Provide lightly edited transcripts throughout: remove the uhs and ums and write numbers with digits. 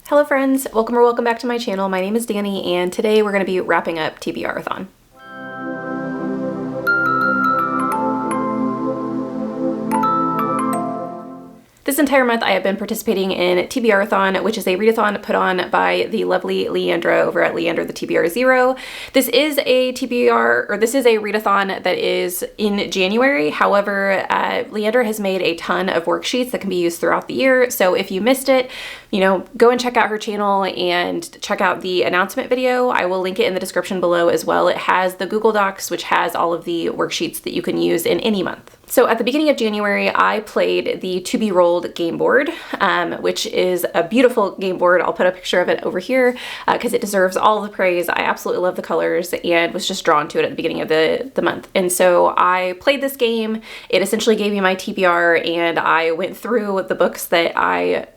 Hello friends, welcome or welcome back to my channel. My name is Danny and today we're going to be wrapping up TBRathon. This entire month I have been participating in TBRathon, which is a readathon put on by the lovely Leandra over at Leander the TBR Zero. This is a readathon that is in January. However, Leandra has made a ton of worksheets that can be used throughout the year. So if you missed it, go and check out her channel and check out the announcement video. I will link it in the description below as well. It has the Google Docs, which has all of the worksheets that you can use in any month. So at the beginning of January, I played the To Be Rolled game board, which is a beautiful game board. I'll put a picture of it over here because it deserves all the praise. I absolutely love the colors and was just drawn to it at the beginning of the month. And so I played this game. It essentially gave me my TBR and I went through the books that I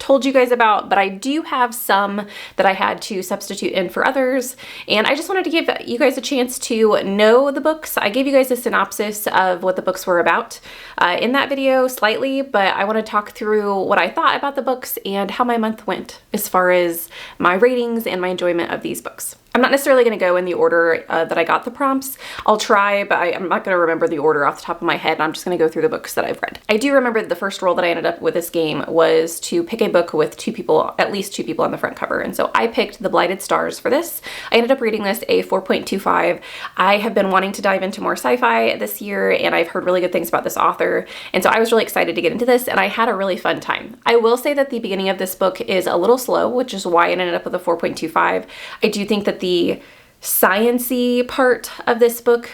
told you guys about, but I do have some that I had to substitute in for others, and I just wanted to give you guys a chance to know the books. I gave you guys a synopsis of what the books were about in that video slightly, but I want to talk through what I thought about the books and how my month went as far as my ratings and my enjoyment of these books. I'm not necessarily going to go in the order that I got the prompts. I'll try, but I'm not going to remember the order off the top of my head. I'm just going to go through the books that I've read. I do remember that the first roll that I ended up with this game was to pick a book with at least two people on the front cover. And so I picked The Blighted Stars for this. I ended up reading this a 4.25. I have been wanting to dive into more sci-fi this year, and I've heard really good things about this author. And so I was really excited to get into this, and I had a really fun time. I will say that the beginning of this book is a little slow, which is why it ended up with a 4.25. I do think that the science-y part of this book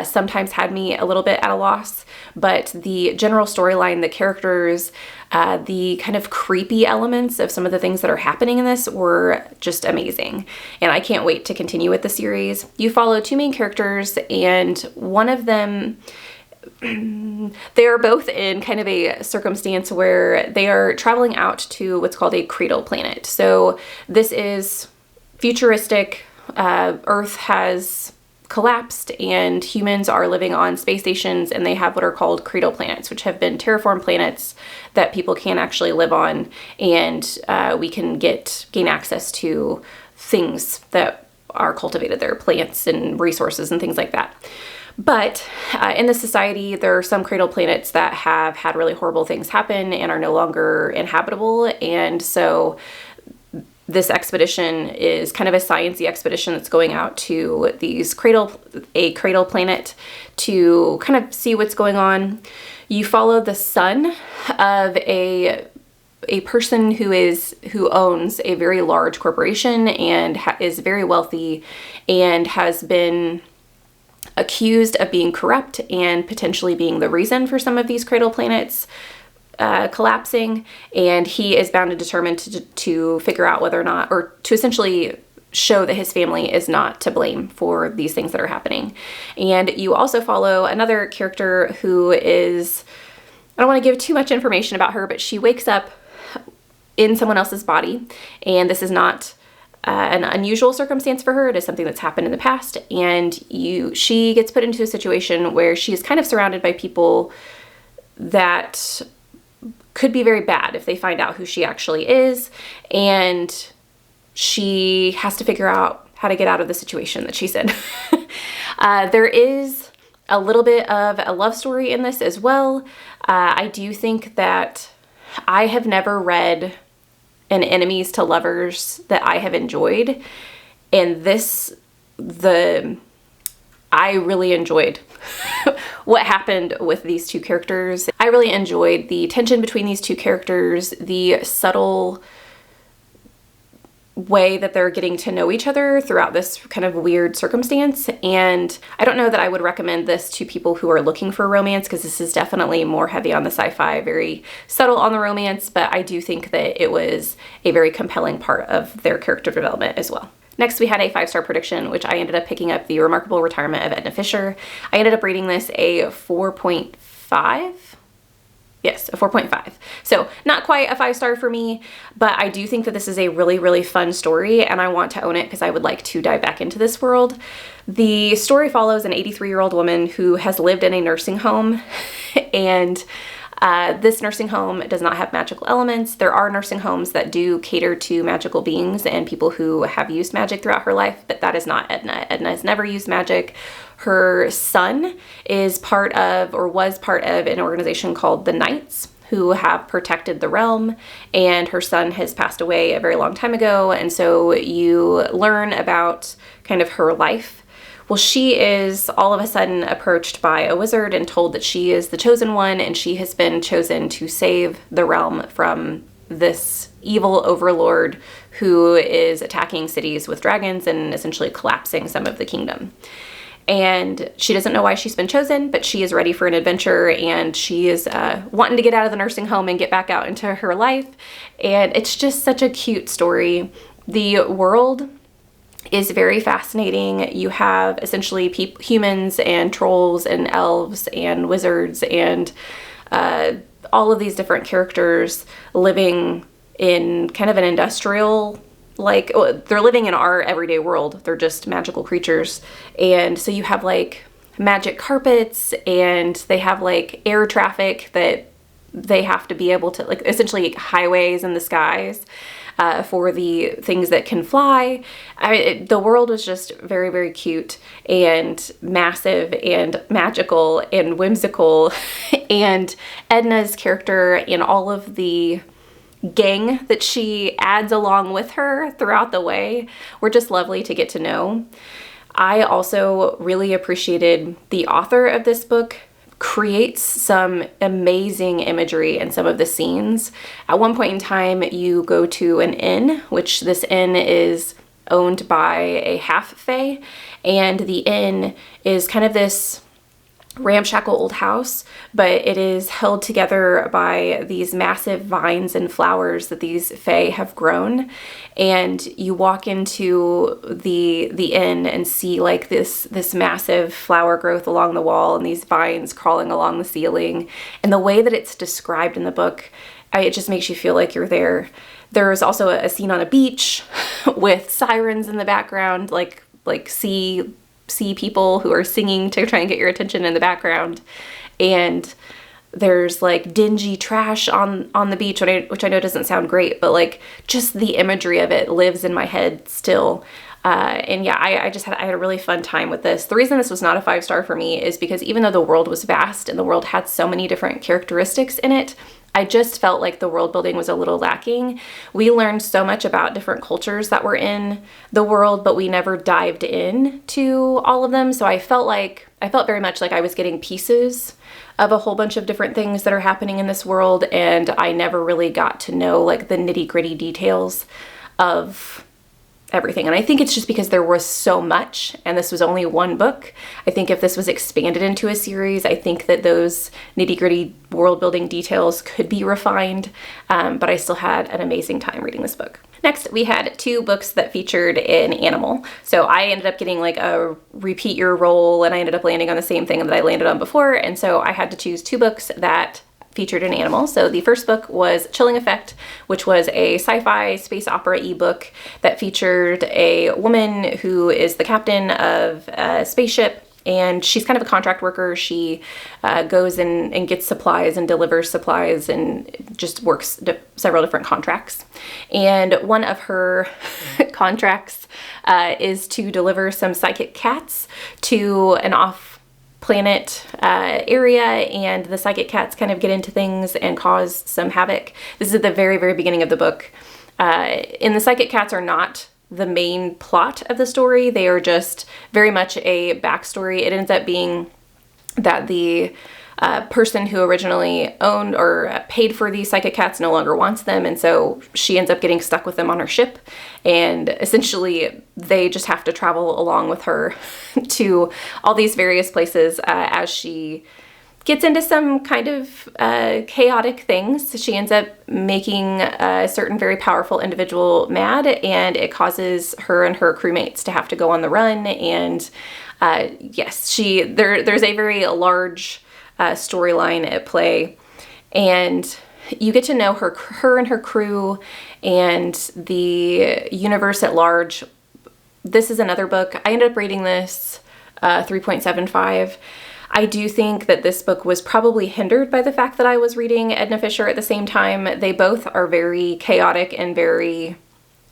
sometimes had me a little bit at a loss, but the general storyline, the characters, the kind of creepy elements of some of the things that are happening in this were just amazing. And I can't wait to continue with the series. You follow two main characters, and one of them, they are both in kind of a circumstance where they are traveling out to what's called a cradle planet. So this is futuristic. Earth has collapsed and humans are living on space stations, and they have what are called cradle planets, which have been terraformed planets that people can actually live on, and we can gain access to things that are cultivated there, plants and resources and things like that. But in this society, there are some cradle planets that have had really horrible things happen and are no longer inhabitable, and so this expedition is kind of a sciencey expedition that's going out to a cradle planet to kind of see what's going on. You follow the son of a person who owns a very large corporation and is very wealthy and has been accused of being corrupt and potentially being the reason for some of these cradle planets collapsing, and he is bound and determined to figure out whether or not, or to essentially show that his family is not to blame for these things that are happening. And you also follow another character who is, I don't want to give too much information about her, but she wakes up in someone else's body, and this is not an unusual circumstance for her. It is something that's happened in the past, and she gets put into a situation where she is kind of surrounded by people that could be very bad if they find out who she actually is, and she has to figure out how to get out of the situation that she's in. There is a little bit of a love story in this as well. I do think that I have never read an enemies to lovers that I have enjoyed, and I really enjoyed what happened with these two characters. I really enjoyed the tension between these two characters, the subtle way that they're getting to know each other throughout this kind of weird circumstance. And I don't know that I would recommend this to people who are looking for romance, because this is definitely more heavy on the sci-fi, very subtle on the romance, but I do think that it was a very compelling part of their character development as well. Next, we had a 5-star prediction, which I ended up picking up The Remarkable Retirement of Edna Fisher. I ended up rating this a 4.5. Yes, a 4.5. So not quite a 5-star for me, but I do think that this is a really, really fun story, and I want to own it because I would like to dive back into this world. The story follows an 83-year-old woman who has lived in a nursing home and This nursing home does not have magical elements. There are nursing homes that do cater to magical beings and people who have used magic throughout her life, but that is not Edna. Edna has never used magic. Her son is part of, or was part of, an organization called the Knights, who have protected the realm, and her son has passed away a very long time ago, and so you learn about kind of her life. Well, she is all of a sudden approached by a wizard and told that she is the chosen one, and she has been chosen to save the realm from this evil overlord who is attacking cities with dragons and essentially collapsing some of the kingdom. And she doesn't know why she's been chosen, but she is ready for an adventure, and she is wanting to get out of the nursing home and get back out into her life. And it's just such a cute story. The world is very fascinating. You have essentially humans and trolls and elves and wizards and all of these different characters living in kind of an industrial, like, they're living in our everyday world. They're just magical creatures. And so you have like magic carpets, and they have like air traffic that they have to be able to, like, essentially highways in the skies for the things that can fly. The world was just very, very cute and massive and magical and whimsical. And Edna's character and all of the gang that she adds along with her throughout the way were just lovely to get to know. I also really appreciated the author of this book creates some amazing imagery in some of the scenes. At one point in time, you go to an inn, which this inn is owned by a half-fae, and the inn is kind of this ramshackle old house, but it is held together by these massive vines and flowers that these fae have grown. And you walk into the inn and see like this massive flower growth along the wall and these vines crawling along the ceiling. And the way that it's described in the book, it just makes you feel like you're there. There's also a scene on a beach with sirens in the background, like sea people who are singing to try and get your attention in the background. And there's like dingy trash on the beach, which I know doesn't sound great, but like just the imagery of it lives in my head still. And yeah, I had a really fun time with this. The reason this was not a 5-star for me is because even though the world was vast and the world had so many different characteristics in it, I just felt like the world building was a little lacking. We learned so much about different cultures that were in the world, but we never dived in to all of them. So I felt very much like I was getting pieces of a whole bunch of different things that are happening in this world, and I never really got to know like the nitty-gritty details of everything. And I think it's just because there was so much and this was only one book. I think if this was expanded into a series, I think that those nitty-gritty world building details could be refined, but I still had an amazing time reading this book. Next, we had 2 books that featured an animal. So I ended up getting like a repeat your role, and I ended up landing on the same thing that I landed on before, and so I had to choose 2 books that featured an animal. So the first book was Chilling Effect, which was a sci-fi space opera ebook that featured a woman who is the captain of a spaceship, and she's kind of a contract worker. She goes and gets supplies and delivers supplies and just works several different contracts. And one of her contracts is to deliver some psychic cats to an off-planet area, and the psychic cats kind of get into things and cause some havoc. This is at the very, very beginning of the book. And the psychic cats are not the main plot of the story. They are just very much a backstory. It ends up being that the person who originally owned or paid for these psychic cats no longer wants them, and so she ends up getting stuck with them on her ship, and essentially they just have to travel along with her to all these various places as she gets into some kind of chaotic things. She ends up making a certain very powerful individual mad, and it causes her and her crewmates to have to go on the run. And yes, there's a very large storyline at play, and you get to know her and her crew and the universe at large. This is another book. I ended up rating this 3.75. I do think that this book was probably hindered by the fact that I was reading Edna Fisher at the same time. They both are very chaotic and very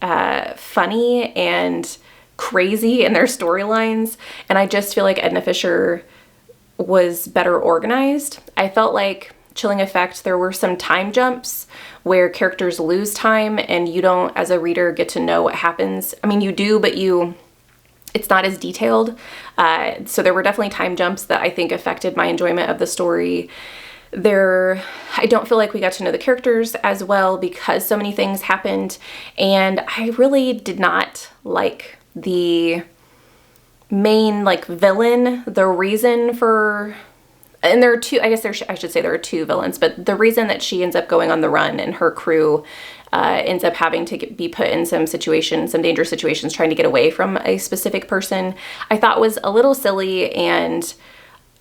funny and crazy in their storylines, and I just feel like Edna Fisher was better organized. I felt like Chilling Effect, there were some time jumps where characters lose time and you don't, as a reader, get to know what happens. I mean, you do, but it's not as detailed. So there were definitely time jumps that I think affected my enjoyment of the story. I don't feel like we got to know the characters as well because so many things happened, and I really did not like the main villain. The reason for, and there are two, I guess I should say there are two villains, but the reason that she ends up going on the run and her crew ends up having to be put in some dangerous situations trying to get away from a specific person, I thought was a little silly, and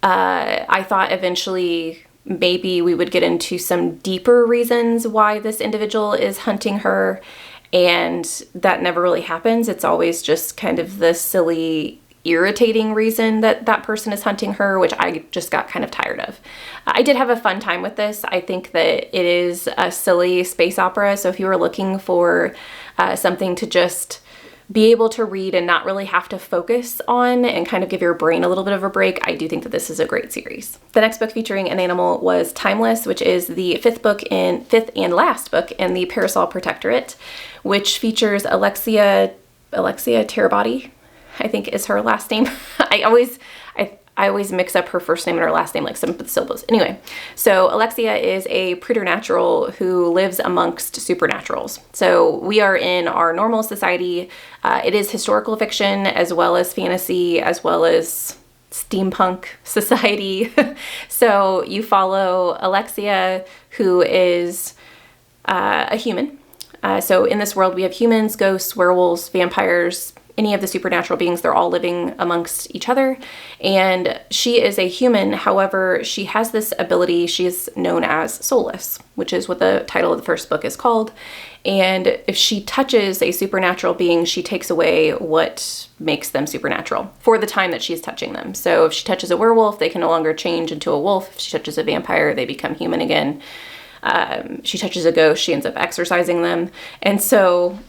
I thought eventually maybe we would get into some deeper reasons why this individual is hunting her, and that never really happens. It's always just kind of the silly, irritating reason that that person is hunting her, which I just got kind of tired of. I did have a fun time with this. I think that it is a silly space opera, so if you were looking for something to just be able to read and not really have to focus on and kind of give your brain a little bit of a break, I do think that this is a great series. The next book featuring an animal was Timless, which is the fifth and last book in the Parasol Protectorate, which features Alexia Terabody, I think is her last name. I always mix up her first name and her last name, like some of the syllables. Anyway, so Alexia is a preternatural who lives amongst supernaturals. So we are in our normal society. It is historical fiction as well as fantasy, as well as steampunk society. So you follow Alexia, who is a human. So in this world, we have humans, ghosts, werewolves, vampires, any of the supernatural beings. They're all living amongst each other. And she is a human. However, she has this ability. She is known as soulless, which is what the title of the first book is called. And if she touches a supernatural being, she takes away what makes them supernatural for the time that she's touching them. So if she touches a werewolf, they can no longer change into a wolf. If she touches a vampire, they become human again. She touches a ghost, she ends up exorcising them. And so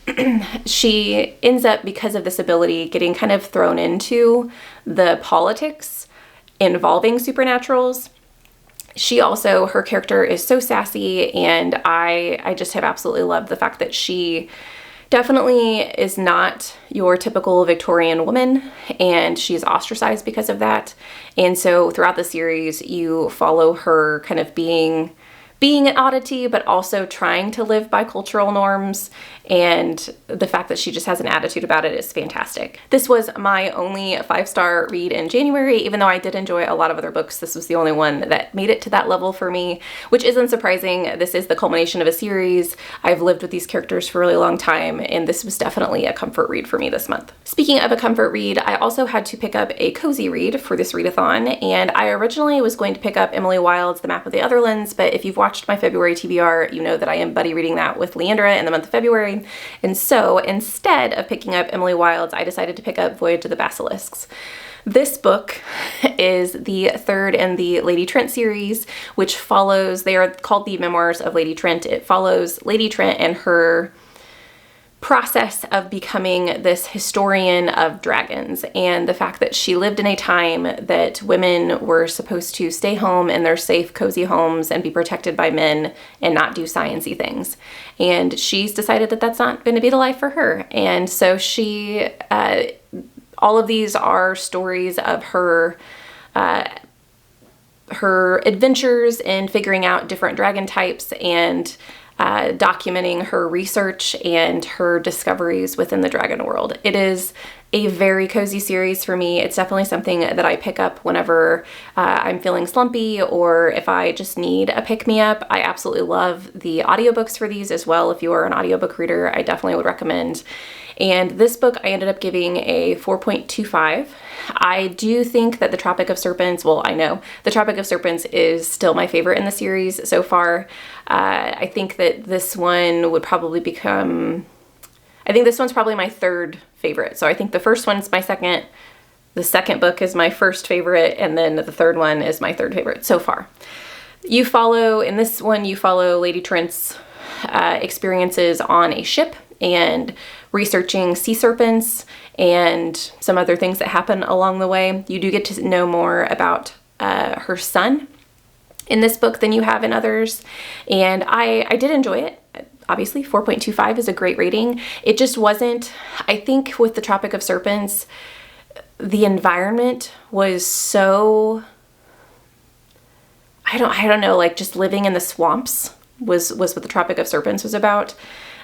she ends up, because of this ability, getting kind of thrown into the politics involving supernaturals. Her character is so sassy, and I just have absolutely loved the fact that she definitely is not your typical Victorian woman, and she's ostracized because of that. And so throughout the series, you follow her kind of being an oddity, but also trying to live by cultural norms, and the fact that she just has an attitude about it is fantastic. This was my only 5-star read in January. Even though I did enjoy a lot of other books, this was the only one that made it to that level for me, which isn't surprising. This is the culmination of a series. I've lived with these characters for a really long time, and this was definitely a comfort read for me this month. Speaking of a comfort read, I also had to pick up a cozy read for this readathon, and I originally was going to pick up Emily Wilde's The Map of the Otherlands, but if you've watched my February TBR, you know that I am buddy reading that with Leandra in the month of February. And so instead of picking up Emily Wilde's, I decided to pick up Voyage of the Basilisks. This book is the third in the Lady Trent series, which follows, they are called the Memoirs of Lady Trent. It follows Lady Trent and her process of becoming this historian of dragons, and the fact that she lived in a time that women were supposed to stay home in their safe, cozy homes and be protected by men and not do sciencey things. And she's decided that that's not going to be the life for her. And so she, all of these are stories of her adventures in figuring out different dragon types and documenting her research and her discoveries within the dragon world. It is a very cozy series for me. It's definitely something that I pick up whenever I'm feeling slumpy, or if I just need a pick-me-up. I absolutely love the audiobooks for these as well. If you are an audiobook reader, I definitely would recommend. And this book I ended up giving a 4.25. I do think that The Tropic of Serpents, well, I know The Tropic of Serpents is still my favorite in the series so far. I think that this one would probably become, I think this one's probably my third favorite. So I think the first one's my second, The second book is my first favorite, and then the third one is my third favorite so far. In this one, you follow Lady Trent's experiences on a ship and researching sea serpents and some other things that happen along the way. You do get to know more about her son in this book than you have in others, and I did enjoy it. Obviously, 4.25 is a great rating. It just wasn't, I think with the Tropic of Serpents, the environment was so, I don't know, like just living in the swamps was what the Tropic of Serpents was about.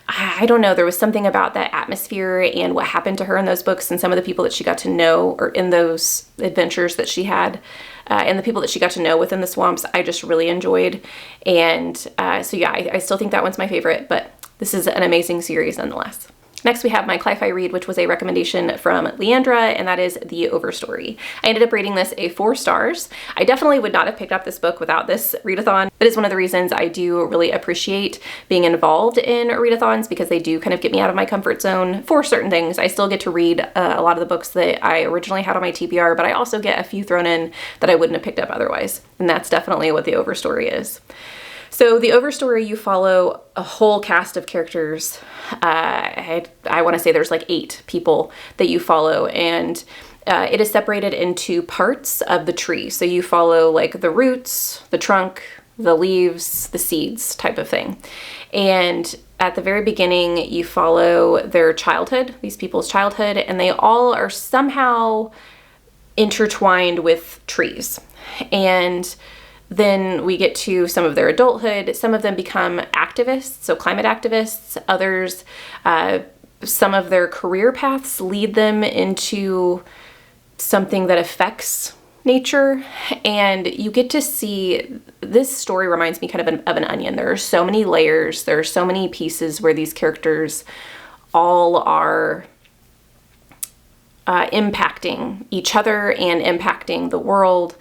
I don't know, there was something about that atmosphere and what happened to her in those books and some of the people that she got to know, or in those adventures that she had, and the people that she got to know within the swamps, I just really enjoyed. And so yeah, I still think that one's my favorite, but this is an amazing series nonetheless. Next, we have my Cli-Fi read, which was a recommendation from Leandra, and that is The Overstory. I ended up rating this a 4 stars. I definitely would not have picked up this book without this readathon. It is one of the reasons I do really appreciate being involved in readathons, because they do kind of get me out of my comfort zone for certain things. I still get to read a lot of the books that I originally had on my TBR, but I also get a few thrown in that I wouldn't have picked up otherwise. And that's definitely what The Overstory is. So The Overstory, you follow a whole cast of characters. I want to say there's like 8 people that you follow, and it is separated into parts of the tree. So you follow like the roots, the trunk, the leaves, the seeds type of thing. And at the very beginning, you follow their childhood, these people's childhood, and they all are somehow intertwined with trees. And then we get to some of their adulthood. Some of them become activists, so climate activists. Others, some of their career paths lead them into something that affects nature. And you get to see, this story reminds me kind of an onion. There are so many layers. There are so many pieces where these characters all are impacting each other and impacting the world.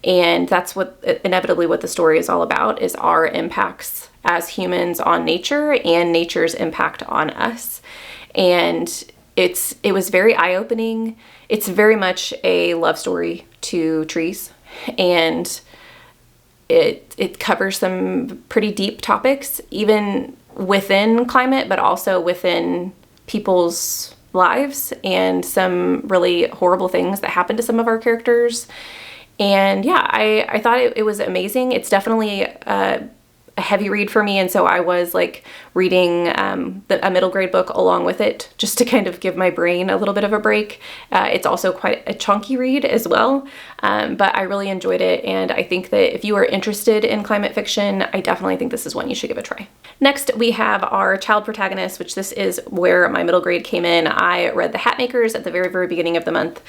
And that's inevitably what the story is all about, is our impacts as humans on nature and nature's impact on us. And it was very eye-opening. It's very much a love story to trees, and it covers some pretty deep topics, even within climate, but also within people's lives, and some really horrible things that happen to some of our characters. And yeah, I thought it was amazing. It's definitely a heavy read for me, and so I was like reading a middle grade book along with it, just to kind of give my brain a little bit of a break. It's also quite a chunky read as well, but I really enjoyed it, and I think that if you are interested in climate fiction, I definitely think this is one you should give a try. Next, we have our child protagonist, which this is where my middle grade came in. I read The Hatmakers at the very, very beginning of the month,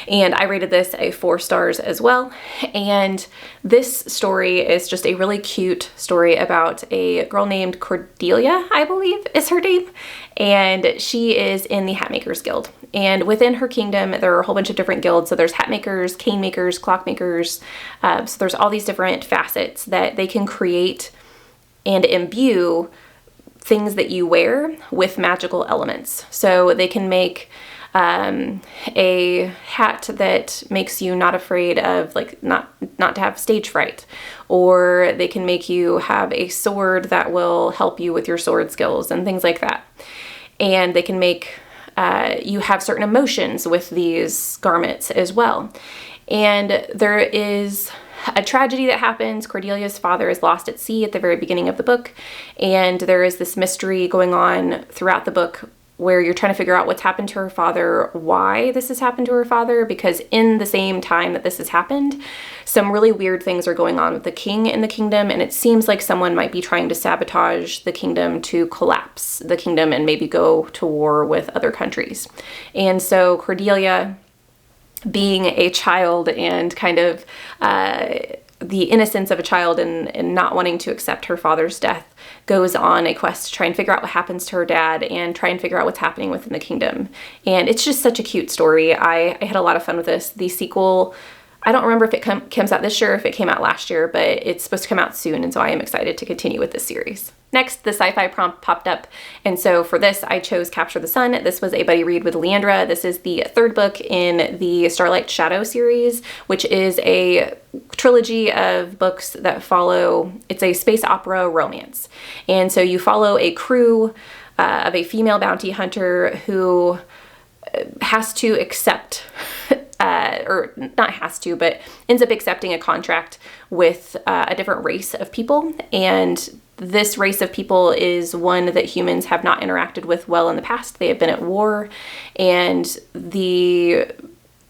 and I rated this a 4 stars as well. And this story is just a really cute story about a girl named Cordelia, I believe is her name, and she is in the Hatmakers Guild. And within her kingdom, there are a whole bunch of different guilds. So there's hat makers, cane makers, clock makers. So there's all these different facets that they can create and imbue things that you wear with magical elements. So they can make a hat that makes you not afraid of, like, not to have stage fright, or they can make you have a sword that will help you with your sword skills and things like that. And they can make you have certain emotions with these garments as well. And there is a tragedy that happens. Cordelia's father is lost at sea at the very beginning of the book, and there is this mystery going on throughout the book where you're trying to figure out what's happened to her father, why this has happened to her father, because in the same time that this has happened, some really weird things are going on with the king in the kingdom, and it seems like someone might be trying to sabotage the kingdom to collapse the kingdom and maybe go to war with other countries. And so Cordelia, being a child and kind of the innocence of a child and not wanting to accept her father's death, goes on a quest to try and figure out what happens to her dad and try and figure out what's happening within the kingdom. And it's just such a cute story. I had a lot of fun with this. The sequel I don't remember if it comes out this year or if it came out last year, but it's supposed to come out soon, and so I am excited to continue with this series. Next, the sci-fi prompt popped up, and so for this, I chose Capture the Sun. This was a buddy read with Leandra. This is the third book in the Starlight Shadow series, which is a trilogy of books that follow, it's a space opera romance. And so you follow a crew of a female bounty hunter who has to accept or not has to, but ends up accepting a contract with a different race of people. And this race of people is one that humans have not interacted with well in the past. They have been at war, and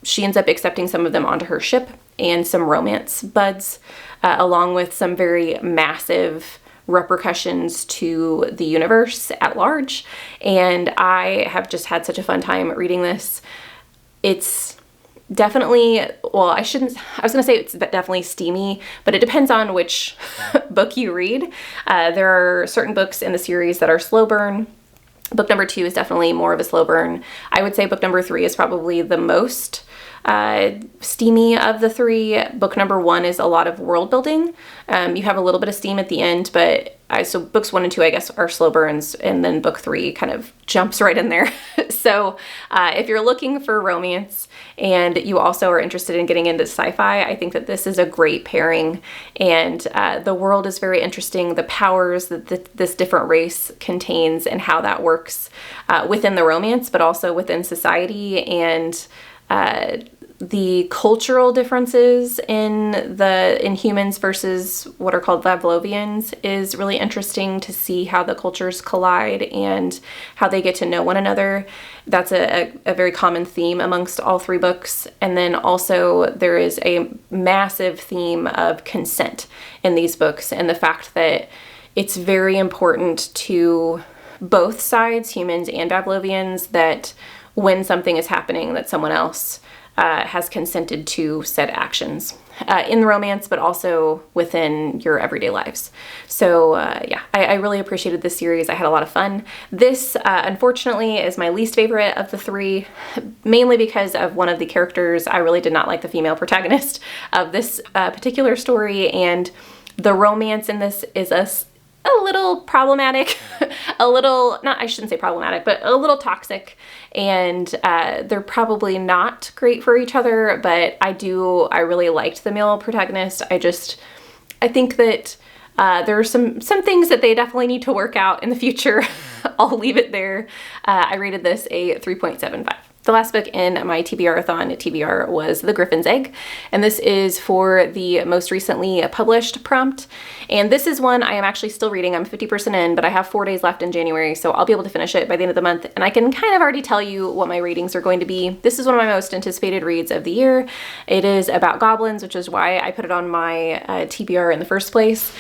she ends up accepting some of them onto her ship and some romance buds, along with some very massive repercussions to the universe at large. And I have just had such a fun time reading this. It's definitely, well, I was going to say it's definitely steamy, but it depends on which book you read. There are certain books in the series that are slow burn. Book number 2 is definitely more of a slow burn. I would say book number 3 is probably the most steamy of the 3. Book number 1 is a lot of world building. You have a little bit of steam at the end, but so books 1 and 2, I guess, are slow burns, and then book 3 kind of jumps right in there. So if you're looking for romance and you also are interested in getting into sci-fi, I think that this is a great pairing, and the world is very interesting. The powers that this different race contains and how that works within the romance, but also within society, and the cultural differences in humans versus what are called Pavlovians is really interesting to see how the cultures collide and how they get to know one another. That's a very common theme amongst all 3 books. And then also there is a massive theme of consent in these books, and the fact that it's very important to both sides, humans and Pavlovians, that when something is happening that someone else has consented to said actions in the romance, but also within your everyday lives. So yeah, I really appreciated this series. I had a lot of fun. This, unfortunately, is my least favorite of the 3, mainly because of one of the characters. I really did not like the female protagonist of this particular story, and the romance in this is a little problematic, I shouldn't say problematic, but a little toxic, and they're probably not great for each other, but I really liked the male protagonist. I think that there are some things that they definitely need to work out in the future. I'll leave it there. I rated this a 3.75. The last book in my TBRathon TBR was The Griffin's Egg, and this is for the most recently published prompt. And this is one I am actually still reading. I'm 50% in, but I have 4 days left in January, so I'll be able to finish it by the end of the month, and I can kind of already tell you what my ratings are going to be. This is one of my most anticipated reads of the year. It is about goblins, which is why I put it on my TBR in the first place.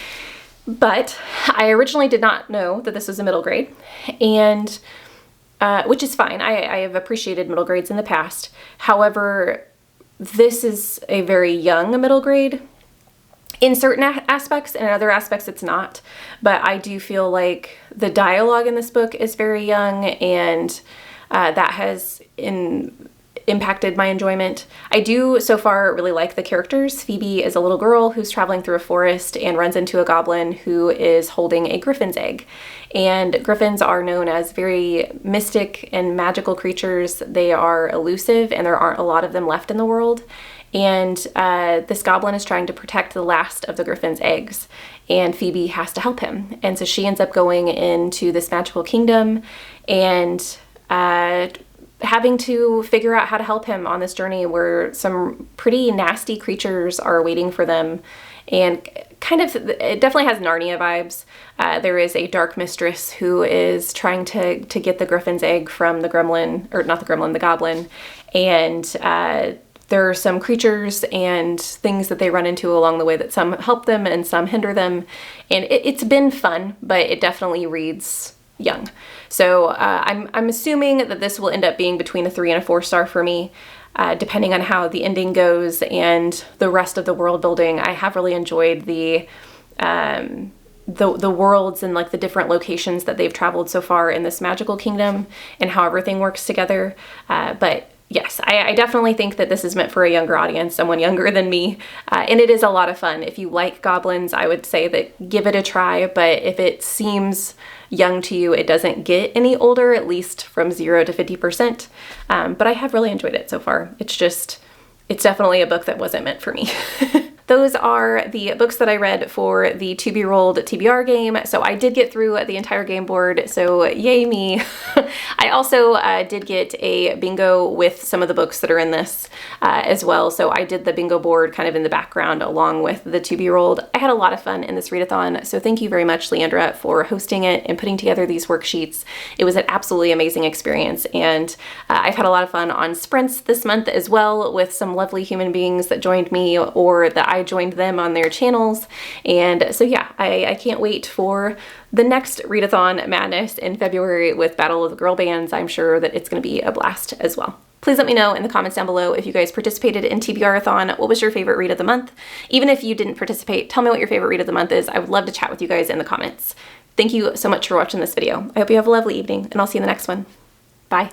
But I originally did not know that this was a middle grade, and which is fine. I have appreciated middle grades in the past. However, this is a very young middle grade in certain aspects, and in other aspects it's not. But I do feel like the dialogue in this book is very young, and that has impacted my enjoyment. I do so far really like the characters. Phoebe is a little girl who's traveling through a forest and runs into a goblin who is holding a griffin's egg. And griffins are known as very mystic and magical creatures. They are elusive, and there aren't a lot of them left in the world. And this goblin is trying to protect the last of the griffin's eggs, and Phoebe has to help him. And so she ends up going into this magical kingdom and having to figure out how to help him on this journey where some pretty nasty creatures are waiting for them. And it definitely has Narnia vibes. There is a dark mistress who is trying to get the griffin's egg from the gremlin, or not the gremlin, the goblin. And there are some creatures and things that they run into along the way that some help them and some hinder them. And it's been fun, but it definitely reads young. So I'm assuming that this will end up being between a 3 and a 4 star for me, depending on how the ending goes and the rest of the world building. I have really enjoyed the worlds and like the different locations that they've traveled so far in this magical kingdom and how everything works together. But yes, I definitely think that this is meant for a younger audience, someone younger than me, and it is a lot of fun. If you like goblins, I would say that give it a try, but if it seems young to you, it doesn't get any older, at least from 0 to 50%, but I have really enjoyed it so far. It's definitely a book that wasn't meant for me. Those are the books that I read for the To Be Rolled TBR game. So I did get through the entire game board, so yay me. I also did get a bingo with some of the books that are in this as well. So I did the bingo board kind of in the background along with the To Be Rolled. I had a lot of fun in this readathon, so thank you very much, Leandra, for hosting it and putting together these worksheets. It was an absolutely amazing experience, and I've had a lot of fun on sprints this month as well with some lovely human beings that joined me or that I joined them on their channels. And so yeah, I can't wait for the next readathon madness in February with Battle of the Girl Bands. I'm sure that it's going to be a blast as well. Please let me know in the comments down below if you guys participated in TBRathon. What was your favorite read of the month? Even if you didn't participate, tell me what your favorite read of the month is. I would love to chat with you guys in the comments. Thank you so much for watching this video. I hope you have a lovely evening, and I'll see you in the next one. Bye.